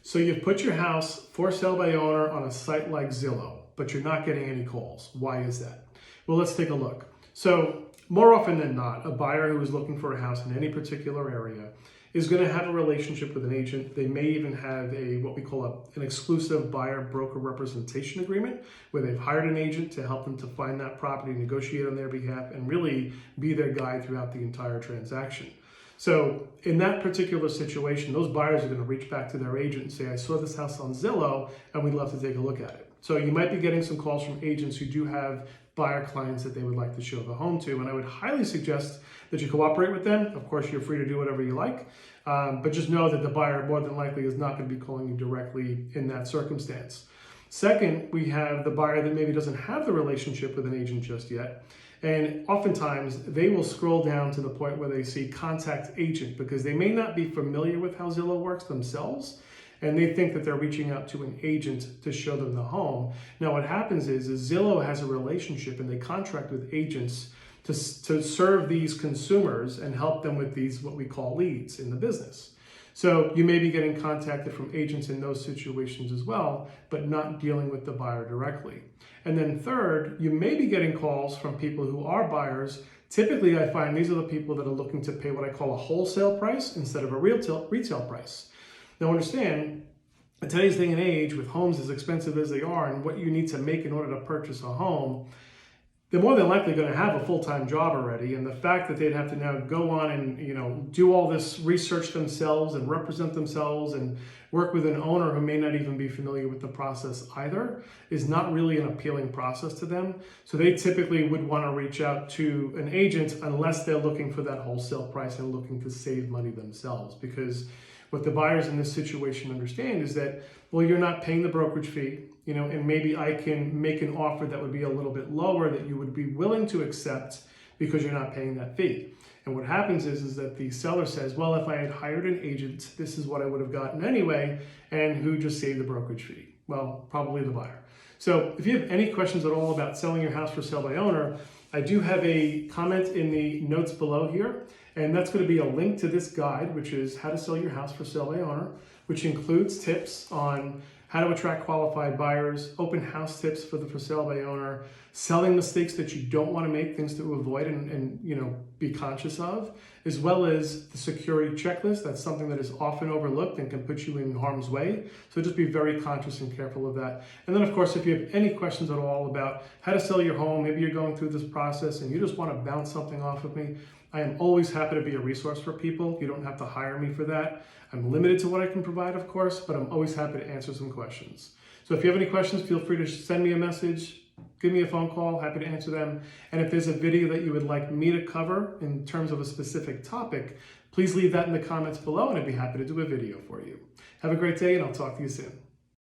So you've put your house for sale by owner on a site like Zillow, but you're not getting any calls. Why is that? Well, let's take a look. So more often than not, a buyer who is looking for a house in any particular area is going to have a relationship with an agent. They may even have what we call an exclusive buyer broker representation agreement, where they've hired an agent to help them to find that property, negotiate on their behalf, and really be their guide throughout the entire transaction. So in that particular situation, those buyers are going to reach back to their agent and say, I saw this house on Zillow and we'd love to take a look at it. So you might be getting some calls from agents who do have buyer clients that they would like to show the home to. And I would highly suggest that you cooperate with them. Of course, you're free to do whatever you like, but just know that the buyer more than likely is not going to be calling you directly in that circumstance. Second, we have the buyer that maybe doesn't have the relationship with an agent just yet. And oftentimes they will scroll down to the point where they see contact agent because they may not be familiar with how Zillow works themselves. And they think that they're reaching out to an agent to show them the home. Now what happens is Zillow has a relationship and they contract with agents to serve these consumers and help them with these, what we call leads in the business. So you may be getting contacted from agents in those situations as well, but not dealing with the buyer directly. And then third, you may be getting calls from people who are buyers. Typically, I find these are the people that are looking to pay what I call a wholesale price instead of a retail price. Now understand, in today's day and age, with homes as expensive as they are and what you need to make in order to purchase a home, they're more than likely going to have a full-time job already. And the fact that they'd have to now go on and do all this research themselves and represent themselves and work with an owner who may not even be familiar with the process either is not really an appealing process to them. So they typically would want to reach out to an agent unless they're looking for that wholesale price and looking to save money themselves. Because what the buyers in this situation understand is that, well, you're not paying the brokerage fee, and maybe I can make an offer that would be a little bit lower that you would be willing to accept because you're not paying that fee. And what happens is that the seller says, well, if I had hired an agent, this is what I would have gotten anyway, and who just saved the brokerage fee? Well, probably the buyer. So if you have any questions at all about selling your house for sale by owner, I do have a comment in the notes below here, and that's going to be a link to this guide, which is how to sell your house for sale by owner, which includes tips on how to attract qualified buyers, open house tips for the for sale by owner, selling mistakes that you don't want to make, things to avoid and be conscious of, as well as the security checklist. That's something that is often overlooked and can put you in harm's way. So just be very conscious and careful of that. And then of course, if you have any questions at all about how to sell your home, maybe you're going through this process and you just want to bounce something off of me, I am always happy to be a resource for people. You don't have to hire me for that. I'm limited to what I can provide, of course, but I'm always happy to answer some questions. So if you have any questions, feel free to send me a message, give me a phone call, happy to answer them. And if there's a video that you would like me to cover in terms of a specific topic, please leave that in the comments below and I'd be happy to do a video for you. Have a great day and I'll talk to you soon.